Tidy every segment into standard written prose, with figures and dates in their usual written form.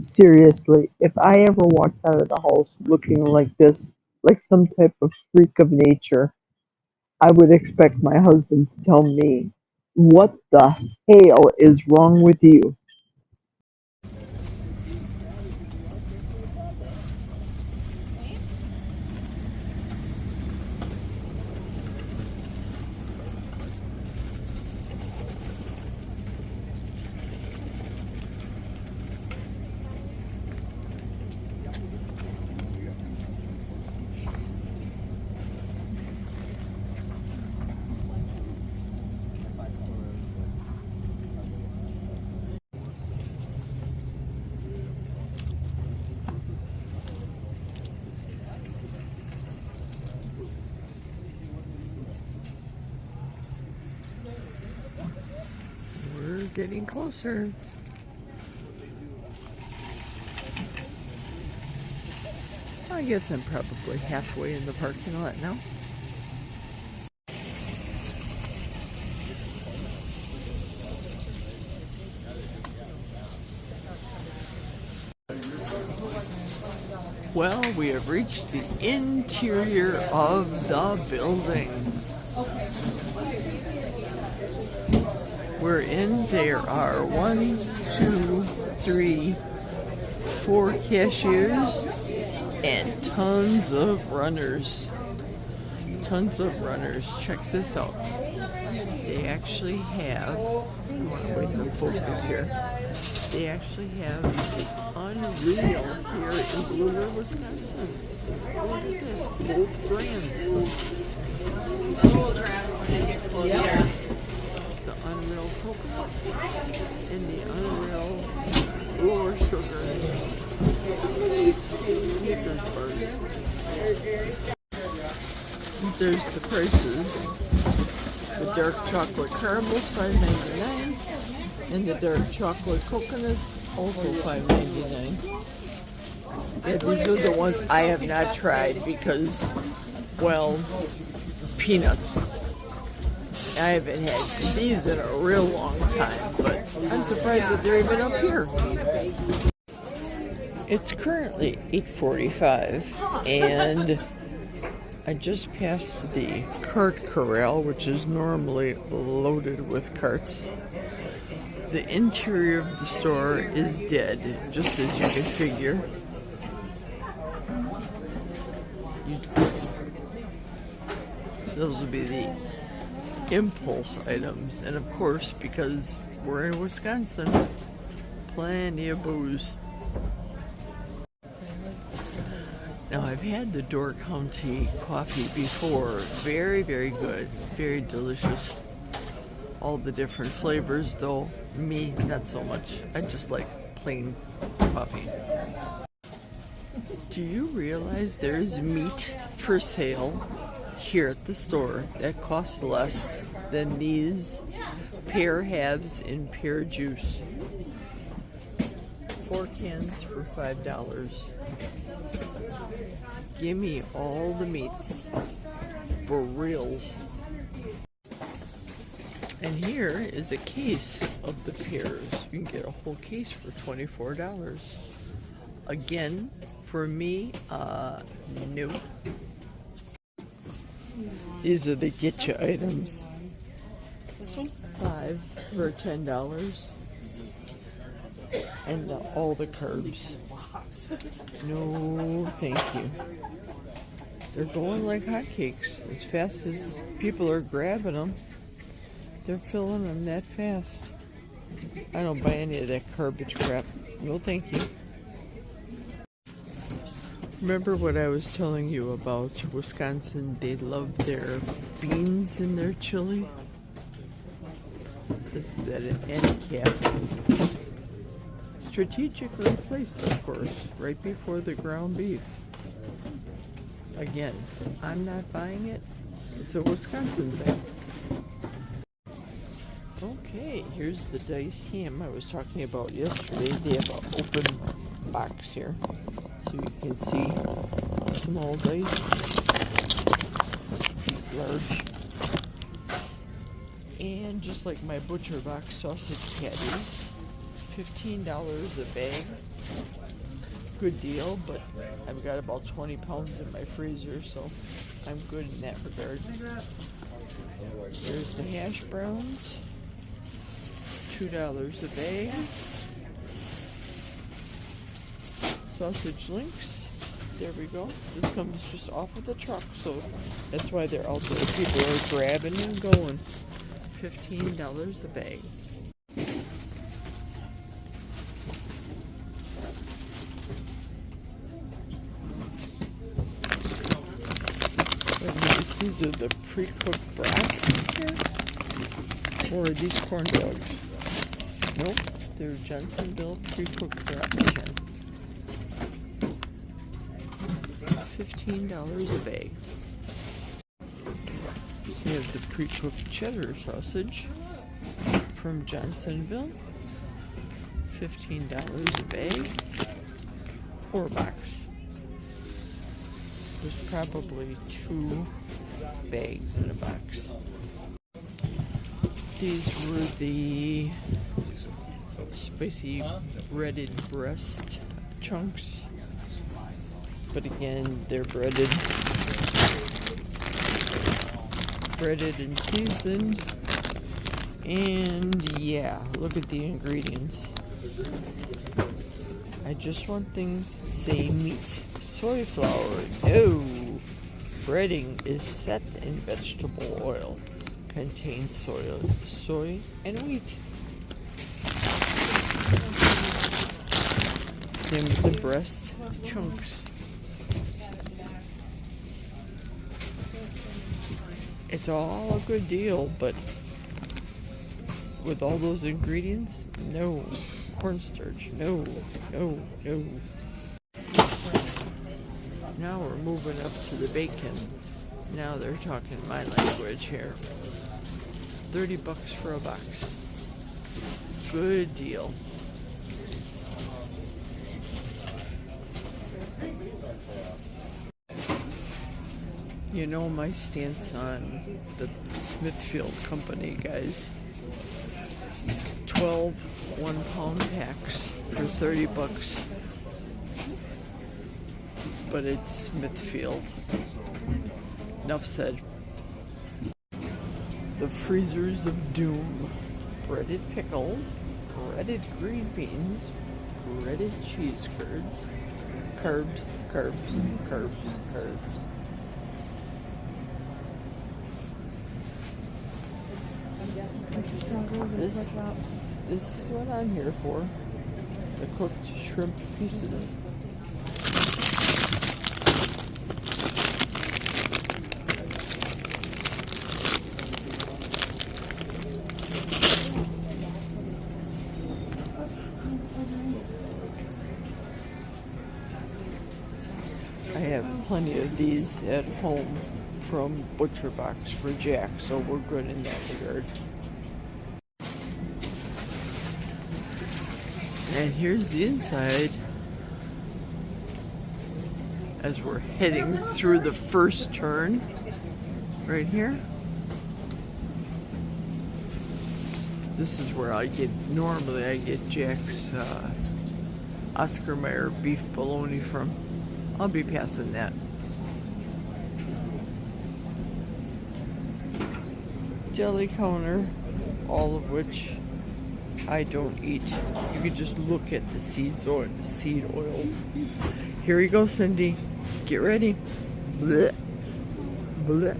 Seriously, if I ever walked out of the house looking like this, like some type of freak of nature, I would expect my husband to tell me, "What the hell is wrong with you?" We're getting closer. I guess I'm probably halfway in the parking lot now. Well, we have reached the interior of the building. We're in. There are 1, 2, 3, 4 cashiers and tons of runners. Tons of runners. Check this out. They actually have, I want to wait to focus here. They actually have the Unreal here in Blue River, Wisconsin. Look at this, both brands. The Unreal Coconut and the Unreal Lower Sugar Snickers bars. There's the prices. The dark chocolate caramels, $5.99, and the dark chocolate coconuts, also $5.99. Yeah, these are the ones I have not tried because, well, peanuts. I haven't had these in a real long time, but I'm surprised that they're even up here. It's currently 8:45, and I just passed the cart corral, which is normally loaded with carts. The interior of the store is dead, just as you can figure. Those will be the impulse items, and of course, because we're in Wisconsin, plenty of booze. Now, I've had the Door County coffee before. Very, very good. Very delicious. All the different flavors, though. Me, not so much. I just like plain coffee. Do you realize there's meat for sale here at the store that costs less than these pear halves in pear juice? 4 cans for $5. Give me all the meats for reals. And here is a case of the pears. You can get a whole case for $24. Again, for me, no. These are the getcha items. 5 for $10. And all the carbs. No, thank you. They're going like hotcakes. As fast as people are grabbing them, they're filling them that fast. I don't buy any of that garbage crap. No, thank you. Remember what I was telling you about Wisconsin? They love their beans in their chili. This is at an end cap. Strategically placed, of course, right before the ground beef. Again, I'm not buying it. It's a Wisconsin thing. Okay, here's the diced ham I was talking about yesterday. They have an open box here, so you can see small dice, large, and just like my butcher box sausage patties. $15 a bag. Good deal, but I've got about 20 pounds in my freezer, so I'm good in that regard. There's the hash browns, $2 a bag. Sausage links, there we go. This comes just off of the truck, so that's why they're out there. People are grabbing and going. $15 a bag. These are the pre-cooked brats here? Or are these corn dogs? Nope, they're Johnsonville pre-cooked brats here. $15 a bag. We have the pre-cooked cheddar sausage from Johnsonville. $15 a bag. 4 box. There's probably 2 bags in a box. These were the spicy breaded breast chunks, but again, they're breaded and seasoned. And yeah, look at the ingredients. I just want things that say meat. Soy flour, no. Breading is set in vegetable oil. Contains soy and wheat. Same with the breast chunks. It's all a good deal, but with all those ingredients, no. Cornstarch, no. Now we're moving up to the bacon. Now they're talking my language here. $30 for a box. Good deal. You know my stance on the Smithfield Company, guys. 12 1-pound packs for $30. But it's Smithfield. Enough said. The freezers of doom. Breaded pickles, breaded green beans, breaded cheese curds, carbs. This is what I'm here for. The cooked shrimp pieces. I have plenty of these at home from Butcher Box for Jack, so we're good in that regard. And here's the inside as we're heading through the first turn right here. This is where normally I get Jack's Oscar Mayer beef bologna from. I'll be passing that. Deli counter, all of which I don't eat. You can just look at the seed oil. Here you go, Cindy. Get ready. Blech. Blech.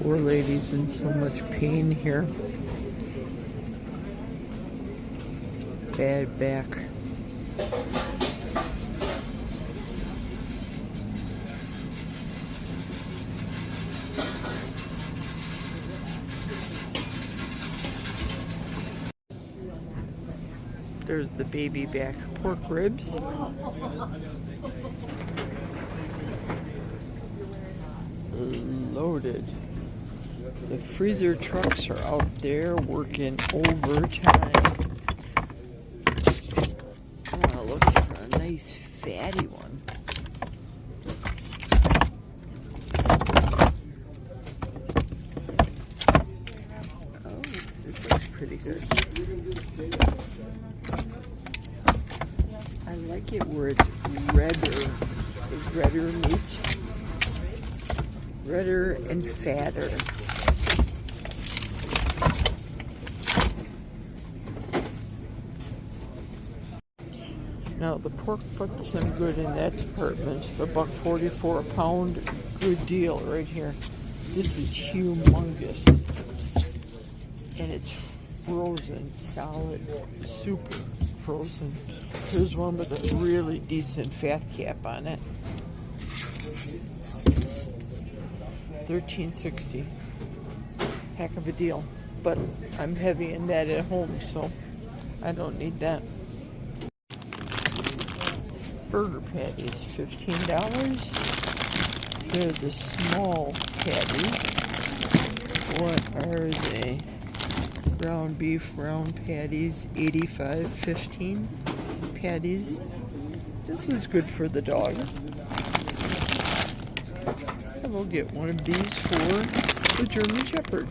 Poor lady's in so much pain here. Bad back. There's the baby back pork ribs. Loaded. The freezer trucks are out there working overtime. I want to look for a nice fatty one. Oh, this looks pretty good. I like it where it's redder meat. Redder and fatter. Now the pork puts some good in that department. The $1.44 a pound, good deal right here. This is humongous. And it's frozen, solid, super frozen. Here's one with a really decent fat cap on it. $13.60. Heck of a deal. But I'm heavy in that at home, so I don't need that. Burger patties, $15. They're the small patties. What are they? Ground beef round patties, $85.15 patties. This is good for the dog. I will get one of these for the German Shepherd.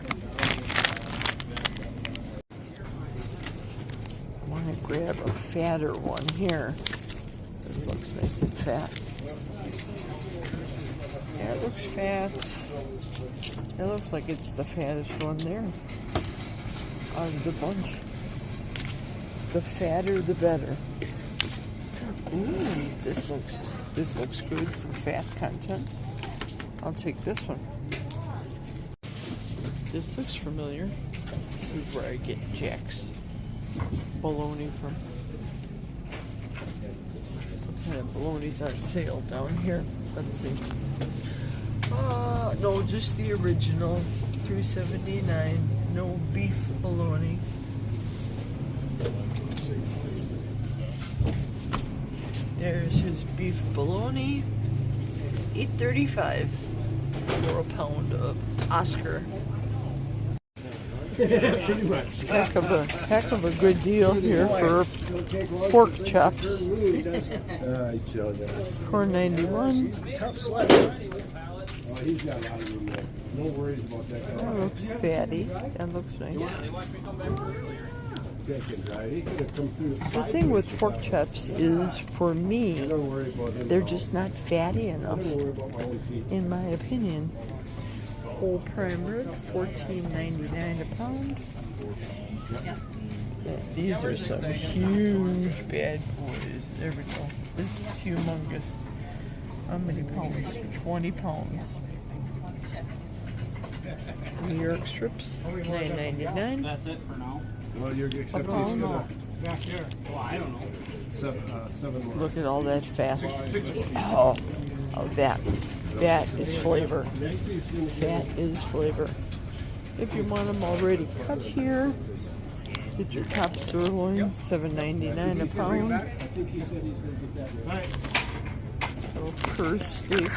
I want to grab a fatter one here. This looks nice and fat. Yeah, it looks fat. It looks like it's the fattest one there out of the bunch. The fatter, the better. Ooh, this looks good for fat content. I'll take this one. This looks familiar. This is where I get Jack's bologna from. What kind of bologna's on sale down here? Let's see. No, just the original, $3.79. No beef bologna. There's his beef bologna, $8.35 for a pound of Oscar. Pretty much. Heck of a good deal here for pork chops. I tell you. $4.91. Tough slice. Oh, he's got a lot of room there. No worries about that guy. That looks fatty. That looks nice. That can dry. He could have come through the The thing with pork chops is, for me, Don't worry about him. they're just not fatty enough, Don't worry about my own feet. in my opinion. Whole prime rib, $14.99 a pound. Yeah, these are some huge bad boys. There we go. This is humongous. How many pounds? 20 pounds. New York strips, $9.99. That's it for now. Well, you're except he's Oh, gonna Back there. Well, I don't know. seven more. Look at all that fat. Oh, that is flavor. That is flavor. If you want them already cut here, get your top sirloin, $7.99 a pound. I think he said he's gonna get that. Right. So per steak,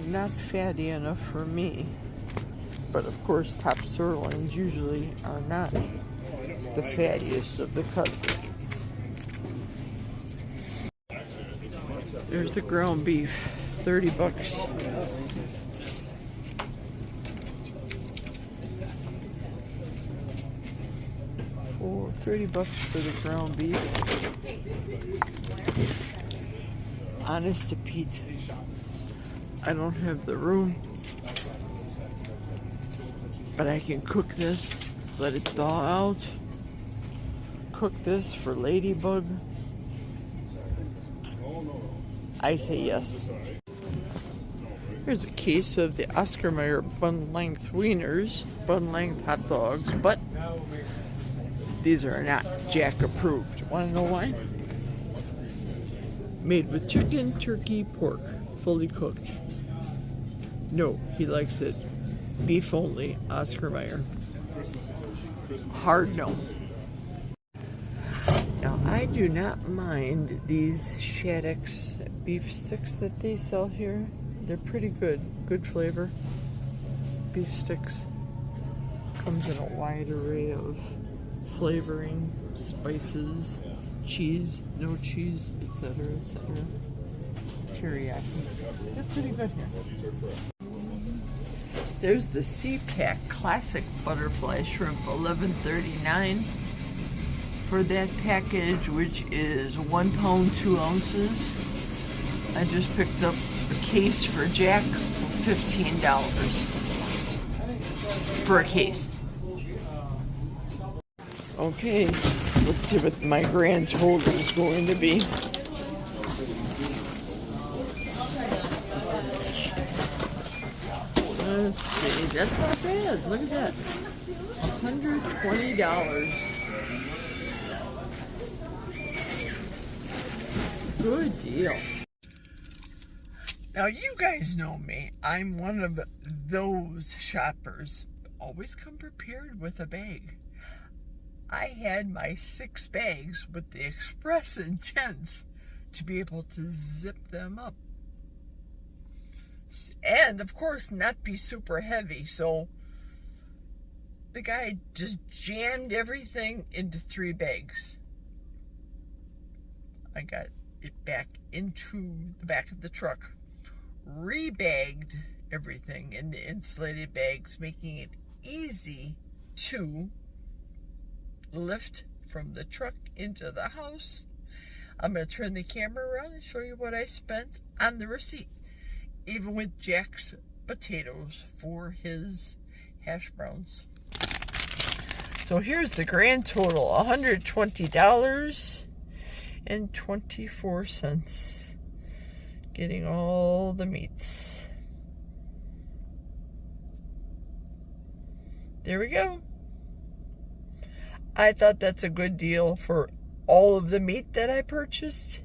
not fatty enough for me. But of course, top sirloins usually are not the fattiest of the cut. There's the ground beef, $30. For $30 for the ground beef. Honest to Pete, I don't have the room, but I can cook this, let it thaw out, cook this for Ladybug. I say yes. Here's a case of the Oscar Mayer bun-length wieners, bun-length hot dogs, but these are not Jack approved. Want to know why? Made with chicken, turkey, pork, fully cooked. No, he likes it beef only, Oscar Mayer. Hard no. Now, I do not mind these Shattuck's beef sticks that they sell here. They're pretty good. Good flavor. Beef sticks. Comes in a wide array of flavoring, spices, cheese, no cheese, etc., etc. Teriyaki. They're pretty good here. There's the SeaTac Classic Butterfly Shrimp, $11.39 for that package, which is 1 pound, 2 ounces. I just picked up a case for Jack for $15 for a case. Okay, let's see what my grand total is going to be. Let's see, that's not bad. Look at that. $120. Good deal. Now, you guys know me. I'm one of those shoppers. Always come prepared with a bag. I had my 6 bags with the express intent to be able to zip them up. And, of course, not be super heavy. So, the guy just jammed everything into 3 bags. I got it back into the back of the truck. Rebagged everything in the insulated bags, making it easy to lift from the truck into the house. I'm going to turn the camera around and show you what I spent on the receipt, even with Jack's potatoes for his hash browns. So here's the grand total, $120.24. Getting all the meats. There we go. I thought that's a good deal for all of the meat that I purchased.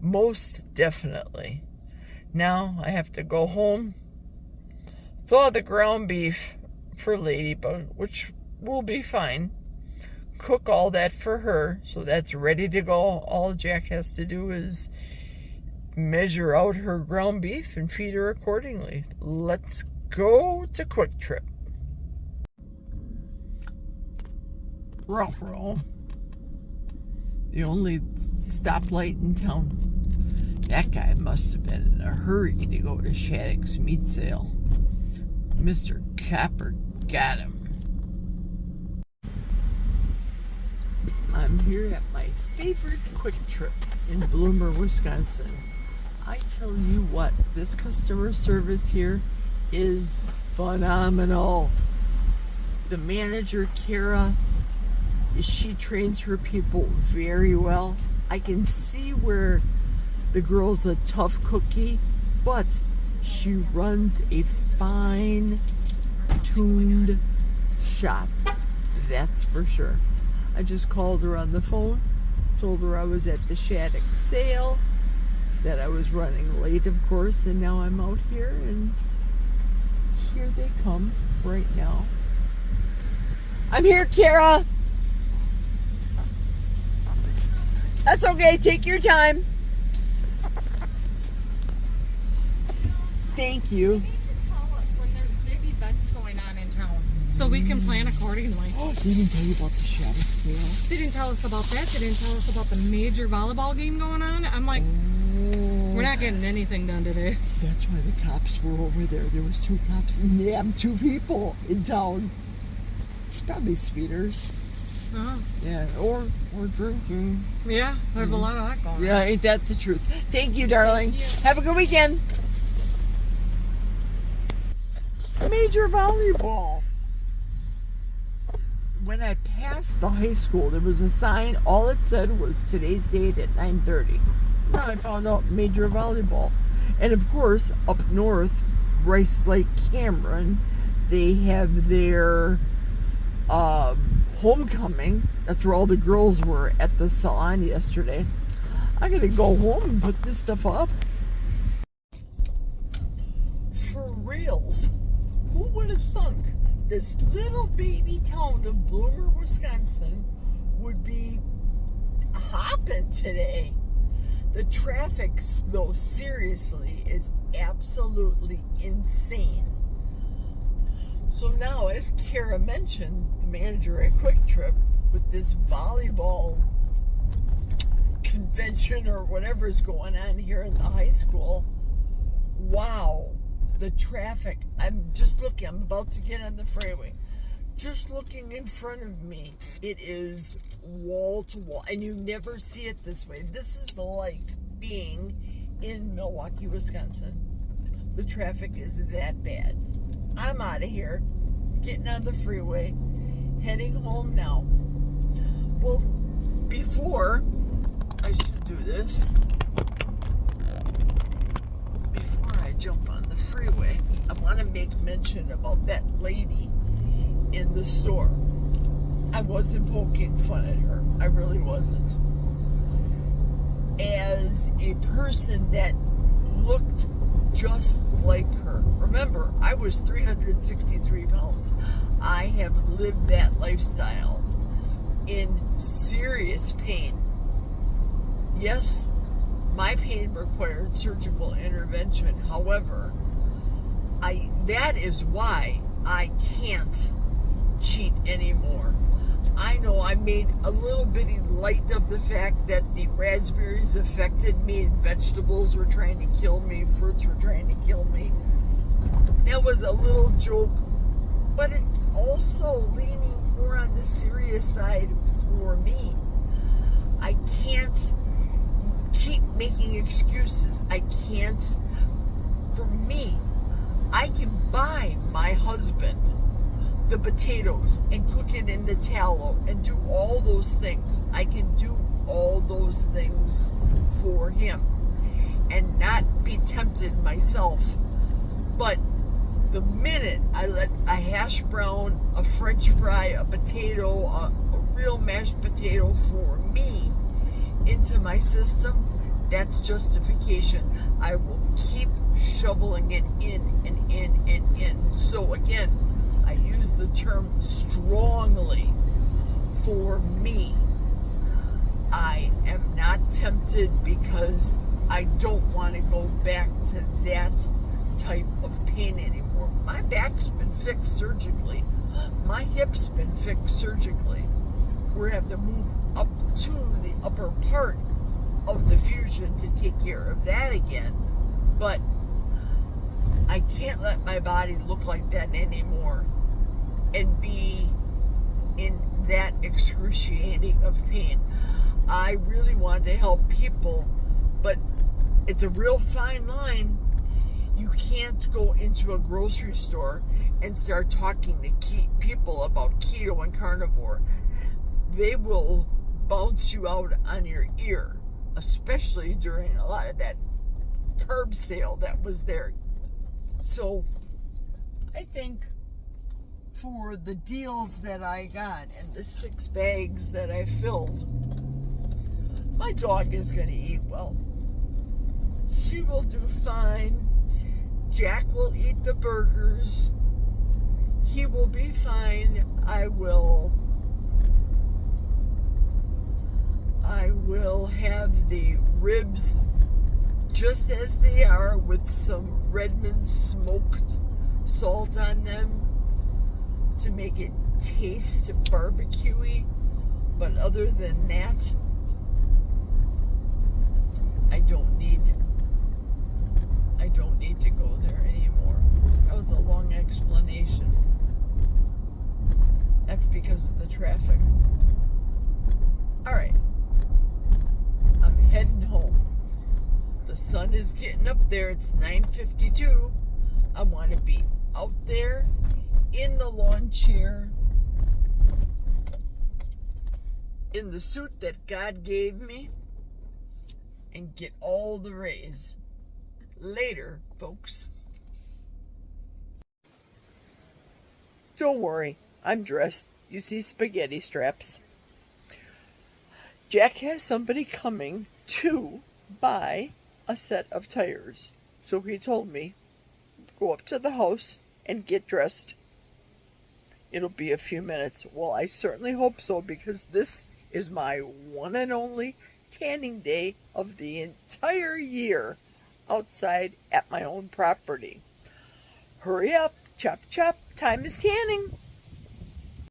Most definitely. Now I have to go home, thaw the ground beef for Ladybug, which will be fine. Cook all that for her, so that's ready to go. All Jack has to do is measure out her ground beef and feed her accordingly. Let's go to Quick Trip. Ruh-roh. The only stoplight in town. That guy must have been in a hurry to go to Shattuck's meat sale. Mr. Copper got him. I'm here at my favorite Quick Trip in Bloomer, Wisconsin. I tell you what, this customer service here is phenomenal. The manager, Kara, she trains her people very well. I can see where the girl's a tough cookie, but she runs a fine-tuned shop. That's for sure. I just called her on the phone, told her I was at the Shattuck sale, that I was running late, of course, and now I'm out here, and here they come right now. I'm here, Kara. That's okay. Take your time. Thank you. You need to tell us when there's big events going on in town so we can plan accordingly. Oh, they didn't tell you about the Shattuck sale? They didn't tell us about that. They didn't tell us about the major volleyball game going on. I'm like, we're not getting anything done today. That's why the cops were over there. There was 2 cops and damn 2 people in town. It's probably speeders. Oh. Yeah, or drinking. Yeah, there's a lot of that going on. Yeah, ain't that the truth? Thank you, darling. Thank you. Have a good weekend. Major volleyball. When I passed the high school, there was a sign. All it said was today's date at 9:30. Now I found out major volleyball. And of course, up north, Rice Lake Cameron, they have their homecoming. That's where all the girls were at the salon yesterday. I gotta go home and put this stuff up. For real. this little baby town of Bloomer, Wisconsin would be hopping today. The traffic, though, seriously, is absolutely insane. So now, as Kara mentioned, the manager at Quick Trip, with this volleyball convention or whatever is going on here in the high school, wow, the traffic. I'm just looking, I'm about to get on the freeway. Just looking in front of me, it is wall to wall, and you never see it this way. This is like being in Milwaukee, Wisconsin. The traffic is that bad. I'm out of here, getting on the freeway, heading home now. Well, before I should do this, before I jump on the freeway, I want to make mention about that lady in the store. I wasn't poking fun at her. I really wasn't. As a person that looked just like her. Remember, I was 363 pounds. I have lived that lifestyle in serious pain. Yes, my pain required surgical intervention. However, that is why I can't cheat anymore. I know I made a little bitty light of the fact that the raspberries affected me and vegetables were trying to kill me, fruits were trying to kill me. That was a little joke, but it's also leaning more on the serious side for me. I can't keep making excuses. I can't. For me, I can buy my husband the potatoes and cook it in the tallow and do all those things. I can do all those things for him and not be tempted myself. But the minute I let a hash brown, a french fry, a potato, a real mashed potato for me into my system, that's justification. I will keep shoveling it in and in and in. So again, I use the term strongly for me. I am not tempted because I don't want to go back to that type of pain anymore. My back's been fixed surgically. My hip's been fixed surgically. We have to move up to the upper part of the fusion to take care of that again. But I can't let my body look like that anymore and be in that excruciating of pain. I really want to help people, but it's a real fine line. You can't go into a grocery store and start talking to people about keto and carnivore. They will bounce you out on your ear, especially during a lot of that curb sale that was there. So I think for the deals that I got and the 6 bags that I filled, my dog is going to eat well. She will do fine. Jack will eat the burgers. He will be fine. I will have the ribs just as they are with some Redmond smoked salt on them to make it taste barbecuey. But other than that, I don't need to go there anymore. That was a long explanation. That's because of the traffic. All right. I'm heading home. The sun is getting up there. It's 9:52. I want to be out there in the lawn chair in the suit that God gave me and get all the rays. Later, folks. Don't worry, I'm dressed. You see spaghetti straps. Jack has somebody coming to buy a set of tires. So he told me, go up to the house and get dressed. it'll be a few minutes. Well, I certainly hope so, because this is my one and only tanning day of the entire year outside at my own property. Hurry up, chop chop, time is tanning.